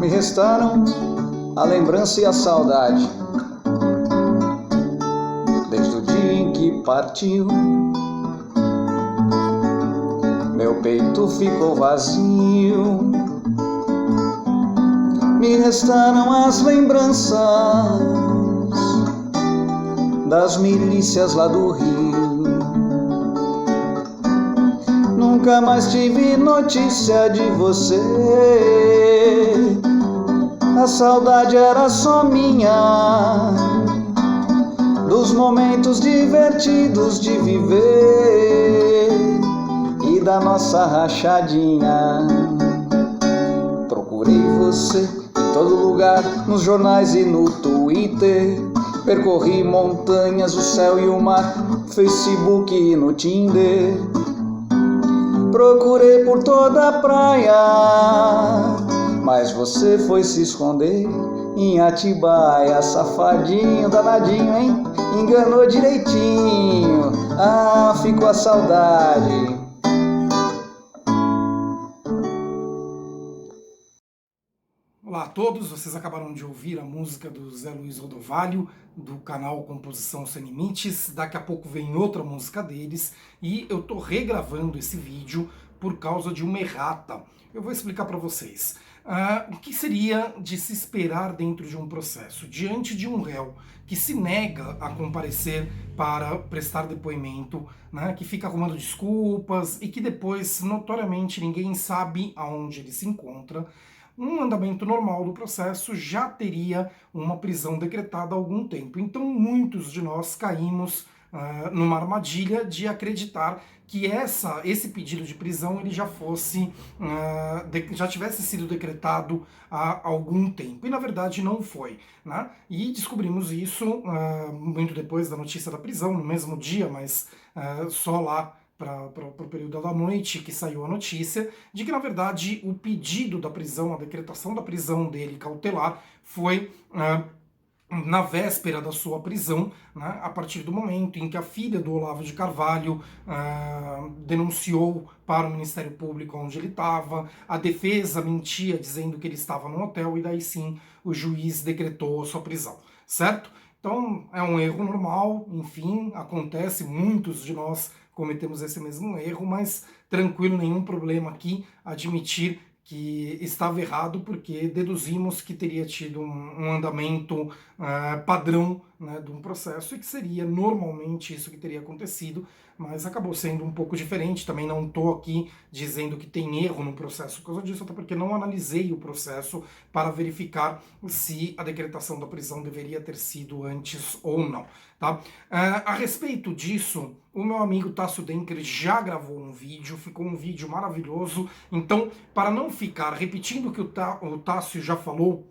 Me restaram a lembrança e a saudade, desde o dia em que partiu. Meu peito ficou vazio. Me restaram as lembranças das milícias lá do Rio. Nunca mais tive notícia de você. A saudade era só minha, dos momentos divertidos de viver e da nossa rachadinha. Procurei você em todo lugar, nos jornais e no Twitter. Percorri montanhas, o céu e o mar, Facebook e no Tinder. Procurei por toda a praia, mas você foi se esconder em Atibaia. Safadinho, danadinho, hein? Enganou direitinho. Ah, ficou a saudade. Olá a todos, vocês acabaram de ouvir a música do Zé Luiz Rodovalho, do canal Composição Sem Limites. Daqui a pouco vem outra música deles e eu tô regravando esse vídeo por causa de uma errata. Eu vou explicar para vocês. O que seria de se esperar dentro de um processo? Diante de um réu que se nega a comparecer para prestar depoimento, né, que fica arrumando desculpas e que depois, notoriamente, ninguém sabe aonde ele se encontra, um andamento normal do processo já teria uma prisão decretada há algum tempo. Então muitos de nós caímos numa armadilha de acreditar que esse pedido de prisão ele já fosse, já tivesse sido decretado há algum tempo. E na verdade não foi, né? E descobrimos isso muito depois da notícia da prisão, no mesmo dia, mas só lá para o período da noite que saiu a notícia de que, na verdade, o pedido da prisão, a decretação da prisão dele cautelar foi na véspera da sua prisão, né, a partir do momento em que a filha do Olavo de Carvalho denunciou para o Ministério Público onde ele estava, a defesa mentia dizendo que ele estava no hotel e daí sim o juiz decretou a sua prisão, certo? Então é um erro normal, enfim, acontece, muitos de nós cometemos esse mesmo erro, mas tranquilo, nenhum problema aqui admitir que estava errado, porque deduzimos que teria tido um andamento padrão, né, de um processo e que seria normalmente isso que teria acontecido, mas acabou sendo um pouco diferente. Também não estou aqui dizendo que tem erro no processo por causa disso, até porque não analisei o processo para verificar se a decretação da prisão deveria ter sido antes ou não. Tá? A respeito disso, o meu amigo Tássio Denker já gravou um vídeo, ficou um vídeo maravilhoso. Então, para não ficar repetindo o que o Tássio já falou,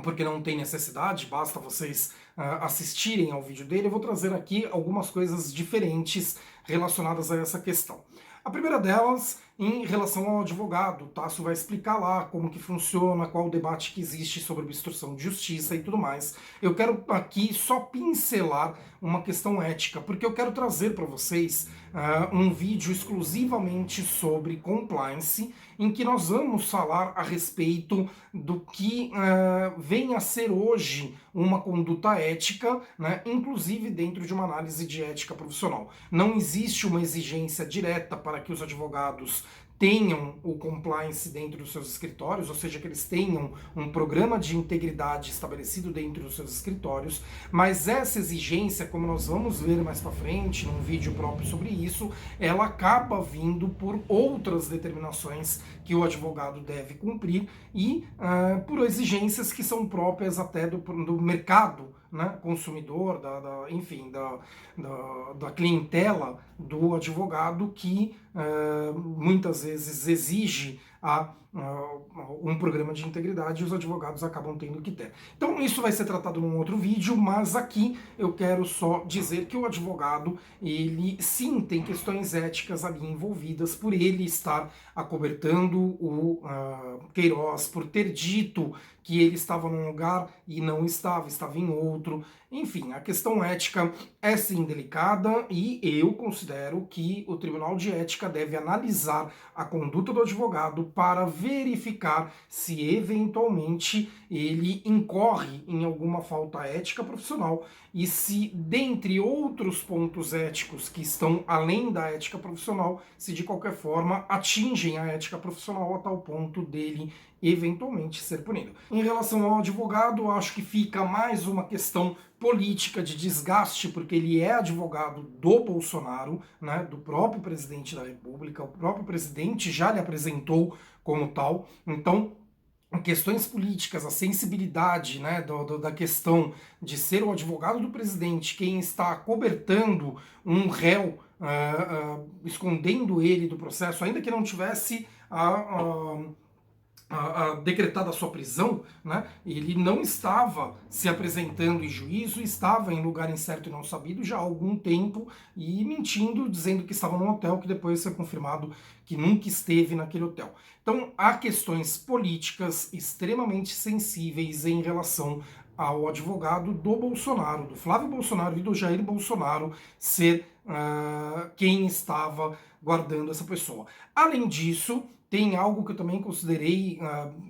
porque não tem necessidade, basta vocês assistirem ao vídeo dele, eu vou trazer aqui algumas coisas diferentes relacionadas a essa questão. A primeira delas, em relação ao advogado, o Tássio vai explicar lá como que funciona, qual o debate que existe sobre obstrução de justiça e tudo mais. Eu quero aqui só pincelar uma questão ética, porque eu quero trazer para vocês um vídeo exclusivamente sobre compliance, em que nós vamos falar a respeito do que vem a ser hoje uma conduta ética, né, inclusive dentro de uma análise de ética profissional. Não existe uma exigência direta para que os advogados tenham o compliance dentro dos seus escritórios, ou seja, que eles tenham um programa de integridade estabelecido dentro dos seus escritórios, mas essa exigência, como nós vamos ver mais para frente, num vídeo próprio sobre isso, ela acaba vindo por outras determinações que o advogado deve cumprir e por exigências que são próprias até do mercado, né, consumidor, enfim, da clientela do advogado, que muitas vezes exige um programa de integridade e os advogados acabam tendo que ter. Então isso vai ser tratado num outro vídeo, mas aqui eu quero só dizer que o advogado, ele sim tem questões éticas ali envolvidas por ele estar acobertando o Queiroz, por ter dito que ele estava num lugar e não estava, estava em outro. Enfim, a questão ética é sim delicada e eu considero que o Tribunal de Ética deve analisar a conduta do advogado para verificar se eventualmente ele incorre em alguma falta ética profissional e se, dentre outros pontos éticos que estão além da ética profissional, se de qualquer forma atingem a ética profissional a tal ponto dele eventualmente ser punido. Em relação ao advogado, acho que fica mais uma questão política de desgaste, porque ele é advogado do Bolsonaro, né, do próprio presidente da República, o próprio presidente já lhe apresentou como tal, então questões políticas, a sensibilidade, né, da questão de ser o advogado do presidente quem está cobertando um réu, escondendo ele do processo, ainda que não tivesse decretada a sua prisão, né, ele não estava se apresentando em juízo, estava em lugar incerto e não sabido já há algum tempo e mentindo, dizendo que estava num hotel, que depois foi confirmado que nunca esteve naquele hotel. Então há questões políticas extremamente sensíveis em relação ao advogado do Bolsonaro, do Flávio Bolsonaro e do Jair Bolsonaro ser quem estava guardando essa pessoa. Além disso, tem algo que eu também considerei,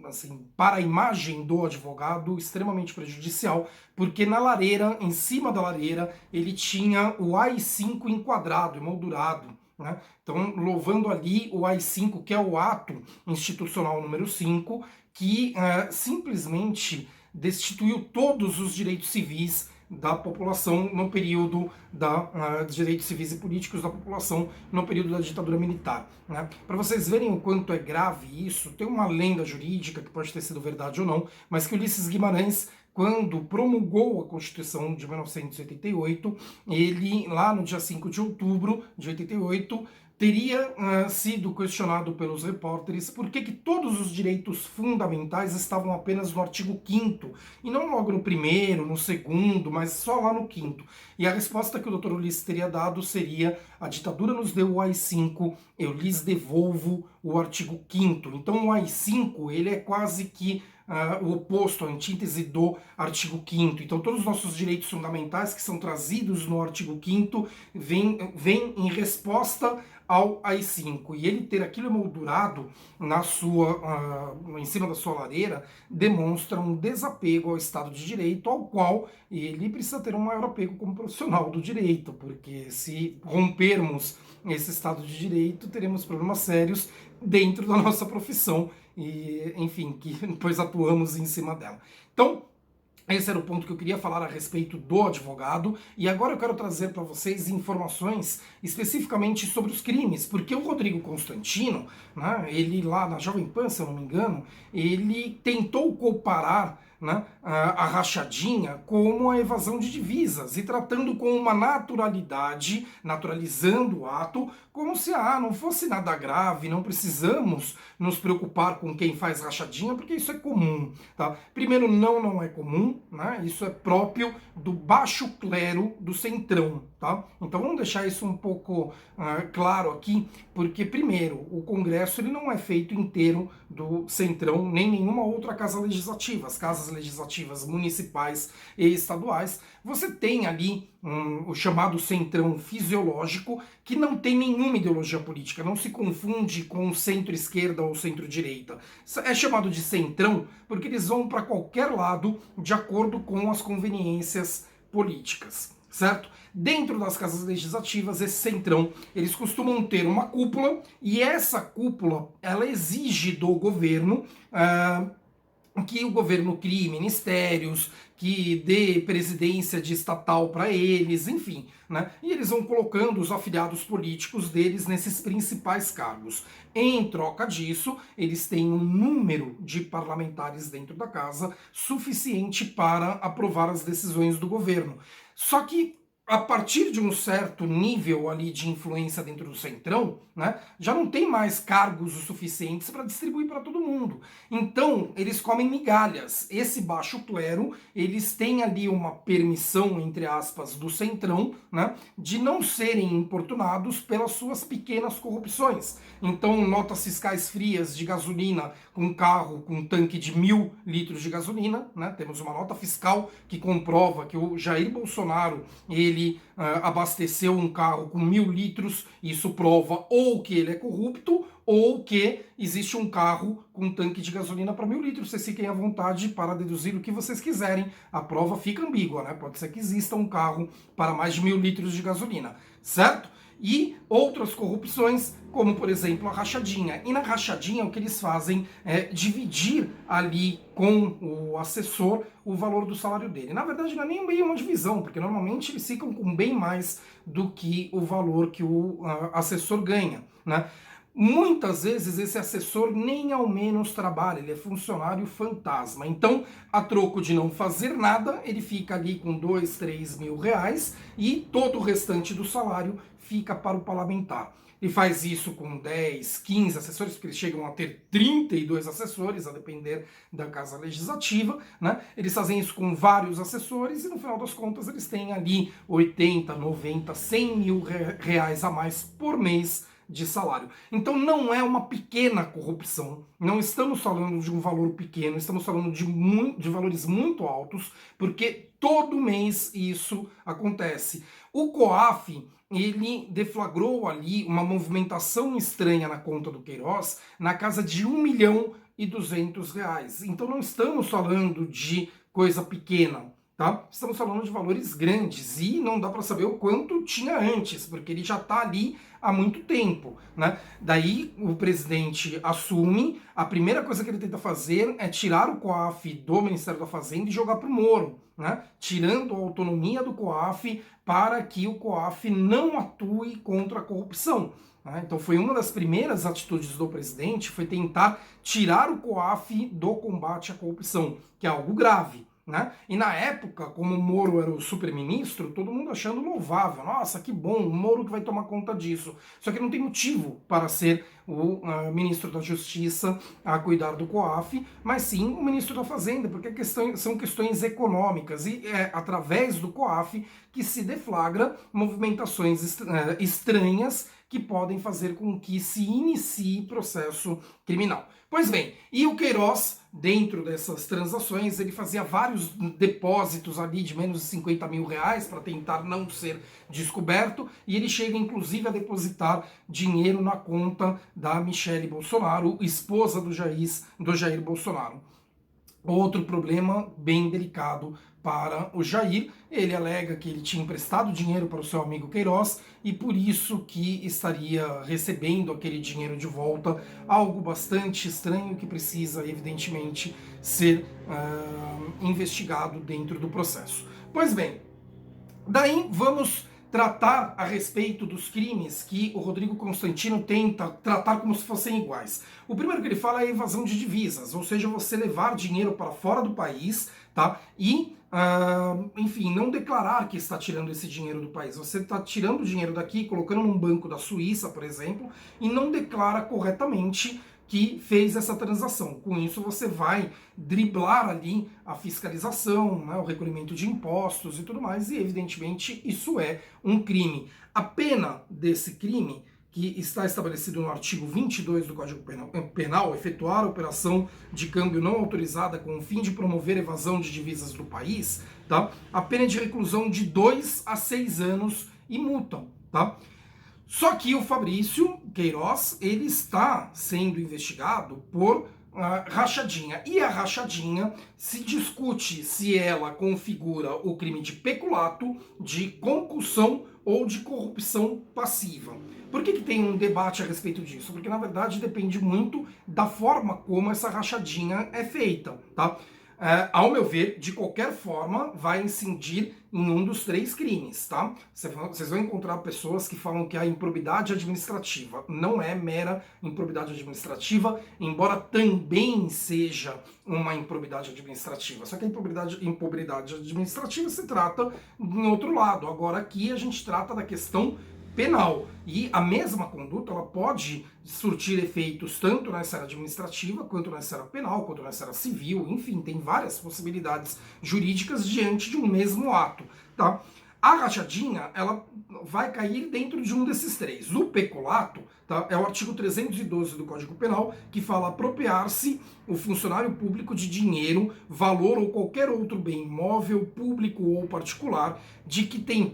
assim, para a imagem do advogado, extremamente prejudicial, porque na lareira, em cima da lareira, ele tinha o AI-5 enquadrado, emoldurado, né? Então, louvando ali o AI-5, que é o ato institucional número 5, que simplesmente destituiu todos os direitos civis da população no período dos direitos civis e políticos da população no período da ditadura militar, né? Para vocês verem o quanto é grave isso, tem uma lenda jurídica, que pode ter sido verdade ou não, mas que Ulisses Guimarães, quando promulgou a Constituição de 1988, ele, lá no dia 5 de outubro de 88, teria sido questionado pelos repórteres por que todos os direitos fundamentais estavam apenas no artigo 5º, e não logo no primeiro, no segundo, mas só lá no 5º. E a resposta que o Dr. Ulisses teria dado seria: a ditadura nos deu o AI-5, eu lhes devolvo o artigo 5º. Então o AI-5, ele é quase que o oposto, a antítese do artigo 5º. Então todos os nossos direitos fundamentais que são trazidos no artigo 5º vêm em resposta ao AI-5. E ele ter aquilo emoldurado em cima da sua lareira demonstra um desapego ao Estado de Direito, ao qual ele precisa ter um maior apego como profissional do direito, porque se rompermos esse Estado de Direito, teremos problemas sérios dentro da nossa profissão e, enfim, que depois atuamos em cima dela. Então, esse era o ponto que eu queria falar a respeito do advogado, e agora eu quero trazer para vocês informações especificamente sobre os crimes, porque o Rodrigo Constantino, né, ele lá na Jovem Pan, se eu não me engano, ele tentou comparar, né, a rachadinha como a evasão de divisas, e tratando com uma naturalidade, naturalizando o ato, como se não fosse nada grave, não precisamos nos preocupar com quem faz rachadinha, porque isso é comum, tá? Primeiro, não é comum, né? Isso é próprio do baixo clero do centrão, tá? Então vamos deixar isso um pouco claro aqui, porque primeiro, o Congresso ele não é feito inteiro do centrão, nem nenhuma outra casa legislativa. As casas legislativas municipais e estaduais, você tem ali o chamado centrão fisiológico, que não tem nenhuma ideologia política, não se confunde com centro-esquerda ou centro-direita. É chamado de centrão porque eles vão para qualquer lado de acordo com as conveniências políticas, certo? Dentro das casas legislativas, esse centrão, eles costumam ter uma cúpula, e essa cúpula, ela exige do governo que o governo crie ministérios, que dê presidência de estatal para eles, enfim, né? E eles vão colocando os afiliados políticos deles nesses principais cargos. Em troca disso, eles têm um número de parlamentares dentro da casa suficiente para aprovar as decisões do governo. Só que a partir de um certo nível ali de influência dentro do centrão, né, já não tem mais cargos o suficientes para distribuir para todo mundo. Então, eles comem migalhas. Esse baixo clero, eles têm ali uma permissão, entre aspas, do centrão, né, de não serem importunados pelas suas pequenas corrupções. Então, notas fiscais frias de gasolina com um carro com um tanque de 1.000 litros de gasolina, né, temos uma nota fiscal que comprova que o Jair Bolsonaro, ele ele abasteceu um carro com 1.000 litros, isso prova ou que ele é corrupto ou que existe um carro com um tanque de gasolina para 1.000 litros. Vocês fiquem à vontade para deduzir o que vocês quiserem. A prova fica ambígua, né? Pode ser que exista um carro para mais de 1.000 litros de gasolina, certo? E outras corrupções, como por exemplo a rachadinha. E na rachadinha o que eles fazem é dividir ali com o assessor o valor do salário dele. Na verdade não é nem bem uma divisão, porque normalmente eles ficam com bem mais do que o valor que o assessor ganha, né? Muitas vezes esse assessor nem ao menos trabalha, ele é funcionário fantasma. Então, a troco de não fazer nada, ele fica ali com 2, 3 mil reais e todo o restante do salário fica para o parlamentar. Ele faz isso com 10, 15 assessores, porque eles chegam a ter 32 assessores, a depender da Casa Legislativa, né? Eles fazem isso com vários assessores e no final das contas eles têm ali 80, 90, 100 mil reais a mais por mês de salário. Então não é uma pequena corrupção, não estamos falando de um valor pequeno, estamos falando de valores muito altos, porque todo mês isso acontece. O COAF, ele deflagrou ali uma movimentação estranha na conta do Queiroz na casa de R$1.200.000. Então não estamos falando de coisa pequena, tá? Estamos falando de valores grandes e não dá para saber o quanto tinha antes, porque ele já está ali há muito tempo, né? Daí o presidente assume, a primeira coisa que ele tenta fazer é tirar o COAF do Ministério da Fazenda e jogar para o Moro, né? Tirando a autonomia do COAF para que o COAF não atue contra a corrupção. Então foi uma das primeiras atitudes do presidente, foi tentar tirar o COAF do combate à corrupção, que é algo grave. Né? E na época, como o Moro era o super-ministro, todo mundo achando louvável. Nossa, que bom, o Moro que vai tomar conta disso. Só que não tem motivo para ser o ministro da Justiça a cuidar do COAF, mas sim o ministro da Fazenda, porque são questões econômicas e é através do COAF que se deflagra movimentações estranhas que podem fazer com que se inicie processo criminal. Pois bem, e o Queiroz, dentro dessas transações, ele fazia vários depósitos ali de menos de 50 mil reais para tentar não ser descoberto, e ele chega inclusive a depositar dinheiro na conta da Michele Bolsonaro, esposa do Jair Bolsonaro. Outro problema bem delicado para o Jair, ele alega que ele tinha emprestado dinheiro para o seu amigo Queiroz e por isso que estaria recebendo aquele dinheiro de volta, algo bastante estranho que precisa evidentemente ser investigado dentro do processo. Pois bem, daí vamos tratar a respeito dos crimes que o Rodrigo Constantino tenta tratar como se fossem iguais. O primeiro que ele fala é a evasão de divisas, ou seja, você levar dinheiro para fora do país, tá? E, enfim, não declarar que está tirando esse dinheiro do país. Você está tirando o dinheiro daqui, colocando num banco da Suíça, por exemplo, e não declara corretamente que fez essa transação. Com isso você vai driblar ali a fiscalização, né, o recolhimento de impostos e tudo mais, e evidentemente isso é um crime. A pena desse crime, que está estabelecido no artigo 22 do Código Penal, efetuar a operação de câmbio não autorizada com o fim de promover evasão de divisas do país, tá? A pena é de reclusão de 2 a 6 anos e multa, tá? Só que o Fabrício Queiroz, ele está sendo investigado por rachadinha. E a rachadinha se discute se ela configura o crime de peculato, de concussão ou de corrupção passiva. Por que tem um debate a respeito disso? Porque, na verdade, depende muito da forma como essa rachadinha é feita, tá? Ao meu ver, de qualquer forma, vai incidir em um dos 3 crimes, tá? Vocês vão encontrar pessoas que falam que a improbidade administrativa não é mera improbidade administrativa, embora também seja uma improbidade administrativa. Só que a improbidade administrativa se trata em outro lado. Agora aqui a gente trata da questão penal. E a mesma conduta ela pode surtir efeitos tanto na esfera administrativa, quanto na esfera penal, quanto na esfera civil, enfim, tem várias possibilidades jurídicas diante de um mesmo ato, tá? A rachadinha, ela vai cair dentro de um desses três. O peculato, tá, é o artigo 312 do Código Penal, que fala apropriar-se o funcionário público de dinheiro, valor ou qualquer outro bem móvel, público ou particular, de que tenha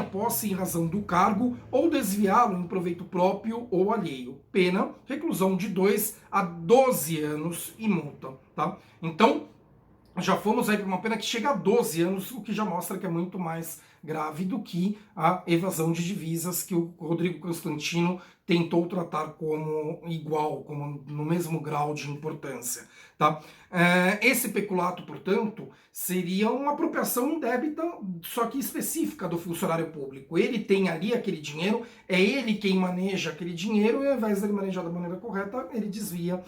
posse em razão do cargo ou desviá-lo em proveito próprio ou alheio. Pena, reclusão de 2 a 12 anos e multa. Tá? Então, já fomos aí para uma pena que chega a 12 anos, o que já mostra que é muito mais grave do que a evasão de divisas que o Rodrigo Constantino tentou tratar como igual, como no mesmo grau de importância. Tá? Esse peculato, portanto, seria uma apropriação indébita, só que específica do funcionário público. Ele tem ali aquele dinheiro, é ele quem maneja aquele dinheiro, e ao invés de ele manejar da maneira correta, ele desvia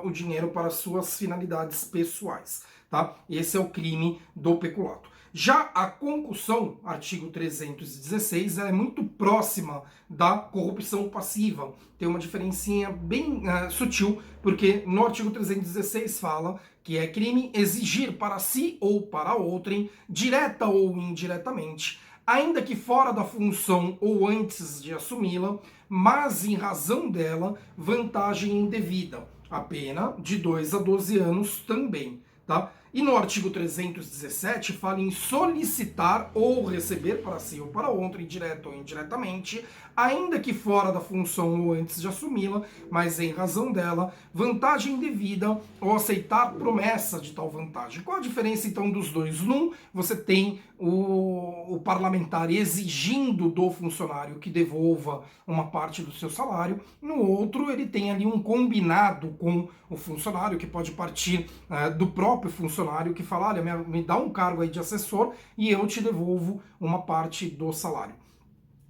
o dinheiro para suas finalidades pessoais. Tá? Esse é o crime do peculato. Já a concussão, artigo 316, é muito próxima da corrupção passiva. Tem uma diferencinha bem sutil, porque no artigo 316 fala que é crime exigir para si ou para outrem, direta ou indiretamente, ainda que fora da função ou antes de assumi-la, mas em razão dela, vantagem indevida. A pena de 2 a 12 anos também. Tá? E no artigo 317 fala em solicitar ou receber para si ou para outro, direto ou indiretamente, ainda que fora da função ou antes de assumi-la, mas em razão dela, vantagem indevida ou aceitar promessa de tal vantagem. Qual a diferença então dos dois? Num, você tem o parlamentar exigindo do funcionário que devolva uma parte do seu salário, no outro ele tem ali um combinado com o funcionário, que pode partir do próprio funcionário, que fala, olha, me dá um cargo aí de assessor e eu te devolvo uma parte do salário.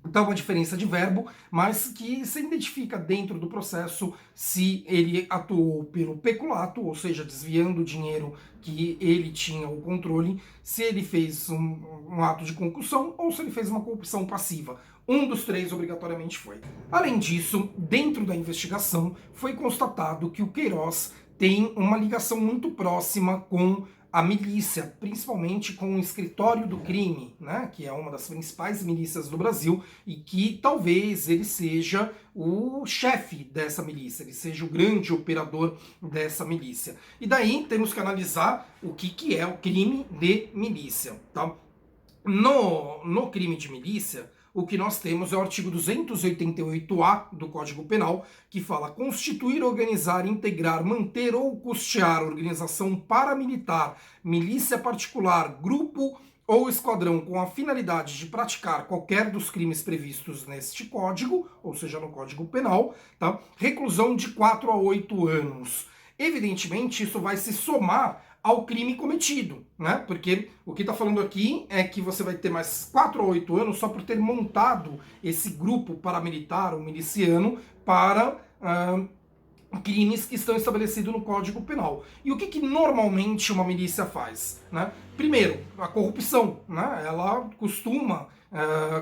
Então, uma diferença de verbo, mas que se identifica dentro do processo se ele atuou pelo peculato, ou seja, desviando o dinheiro que ele tinha o controle, se ele fez um ato de concussão ou se ele fez uma corrupção passiva. Um dos três obrigatoriamente foi. Além disso, dentro da investigação, foi constatado que o Queiroz tem uma ligação muito próxima com a milícia, principalmente com o escritório do crime, né, que é uma das principais milícias do Brasil e que talvez ele seja o chefe dessa milícia, ele seja o grande operador dessa milícia. E daí temos que analisar o que é o crime de milícia. Tá? No crime de milícia, o que nós temos é o artigo 288-A do Código Penal, que fala constituir, organizar, integrar, manter ou custear organização paramilitar, milícia particular, grupo ou esquadrão com a finalidade de praticar qualquer dos crimes previstos neste código, ou seja, no Código Penal, tá? Reclusão de 4 a 8 anos. Evidentemente, isso vai se somar ao crime cometido, né? Porque o que está falando aqui é que você vai ter mais 4 a 8 anos só por ter montado esse grupo paramilitar ou miliciano para crimes que estão estabelecidos no Código Penal. E o que normalmente uma milícia faz? Né? Primeiro, a corrupção. Né? Ela costuma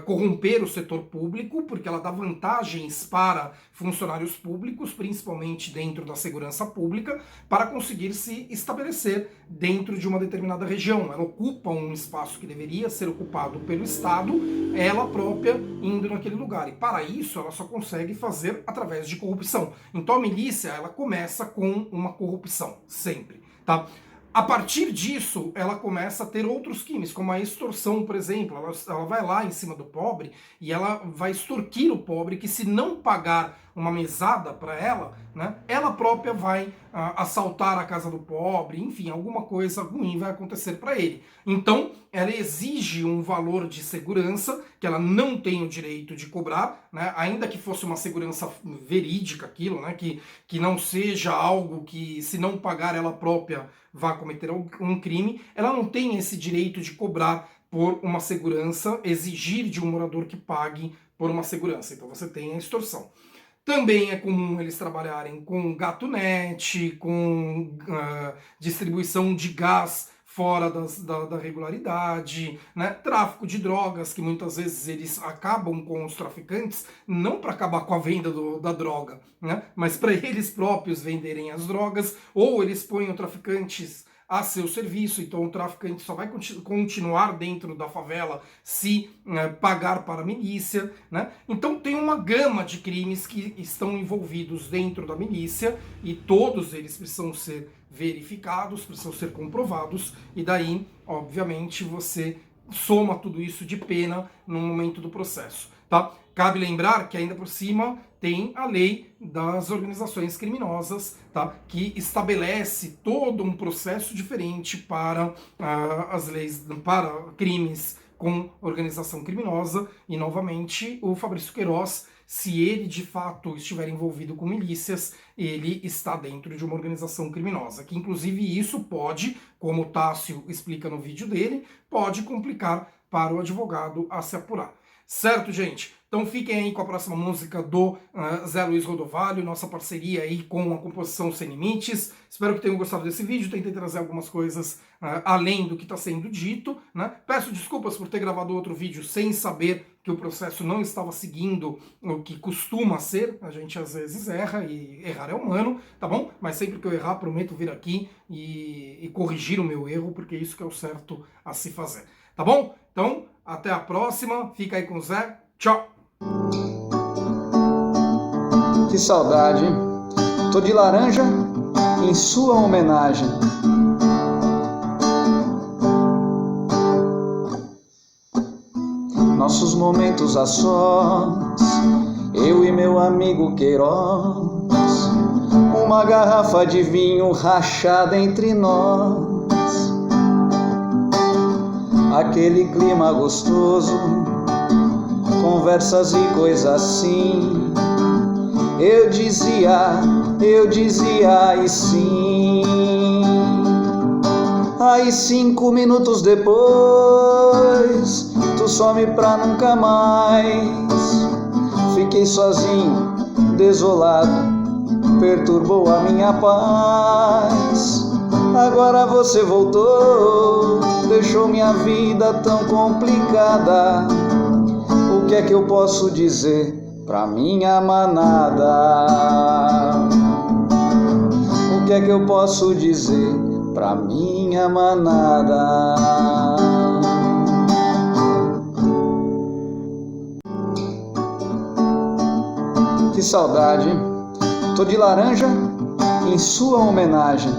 corromper o setor público, porque ela dá vantagens para funcionários públicos, principalmente dentro da segurança pública, para conseguir se estabelecer dentro de uma determinada região. Ela ocupa um espaço que deveria ser ocupado pelo Estado, ela própria indo naquele lugar. E para isso ela só consegue fazer através de corrupção. Então a milícia, ela começa com uma corrupção, sempre. Tá? A partir disso, ela começa a ter outros crimes, como a extorsão, por exemplo. Ela vai lá em cima do pobre e ela vai extorquir o pobre, que se não pagar uma mesada para ela, né, ela própria vai assaltar a casa do pobre, enfim, alguma coisa ruim vai acontecer para ele. Então, ela exige um valor de segurança que ela não tem o direito de cobrar, né, ainda que fosse uma segurança verídica aquilo, né, que não seja algo que, se não pagar ela própria, vá cometer um crime, ela não tem esse direito de cobrar por uma segurança, exigir de um morador que pague por uma segurança. Então você tem a extorsão. Também é comum eles trabalharem com gatunete, com distribuição de gás fora da regularidade, né? Tráfico de drogas, que muitas vezes eles acabam com os traficantes, não para acabar com a venda da droga, né? Mas para eles próprios venderem as drogas, ou eles põem os traficantes a seu serviço, então o traficante só vai continuar dentro da favela se pagar para a milícia, né? Então tem uma gama de crimes que estão envolvidos dentro da milícia e todos eles precisam ser verificados, precisam ser comprovados, e daí, obviamente, você soma tudo isso de pena no momento do processo, tá? Cabe lembrar que ainda por cima tem a lei das organizações criminosas, tá? Que estabelece todo um processo diferente para as leis, para crimes com organização criminosa, e novamente o Fabrício Queiroz, se ele de fato estiver envolvido com milícias, ele está dentro de uma organização criminosa, que inclusive isso pode, como o Tássio explica no vídeo dele, pode complicar para o advogado a se apurar. Certo, gente? Então fiquem aí com a próxima música do Zé Luiz Rodovalho, nossa parceria aí com a composição Sem Limites. Espero que tenham gostado desse vídeo, tentei trazer algumas coisas além do que está sendo dito, né? Peço desculpas por ter gravado outro vídeo sem saber que o processo não estava seguindo o que costuma ser. A gente às vezes erra, e errar é humano, tá bom? Mas sempre que eu errar, prometo vir aqui e corrigir o meu erro, porque é isso que é o certo a se fazer, tá bom? Então, até a próxima, fica aí com o Zé, tchau! Que saudade, tô de laranja em sua homenagem. Nossos momentos a sós, eu e meu amigo Queiroz, uma garrafa de vinho rachada entre nós, aquele clima gostoso, conversas e coisas assim. Eu dizia e sim. Aí 5 minutos depois, tu some pra nunca mais. Fiquei sozinho, desolado, perturbou a minha paz. Agora você voltou, deixou minha vida tão complicada. O que é que eu posso dizer pra minha manada? O que é que eu posso dizer pra minha manada? Que saudade, tô de laranja em sua homenagem.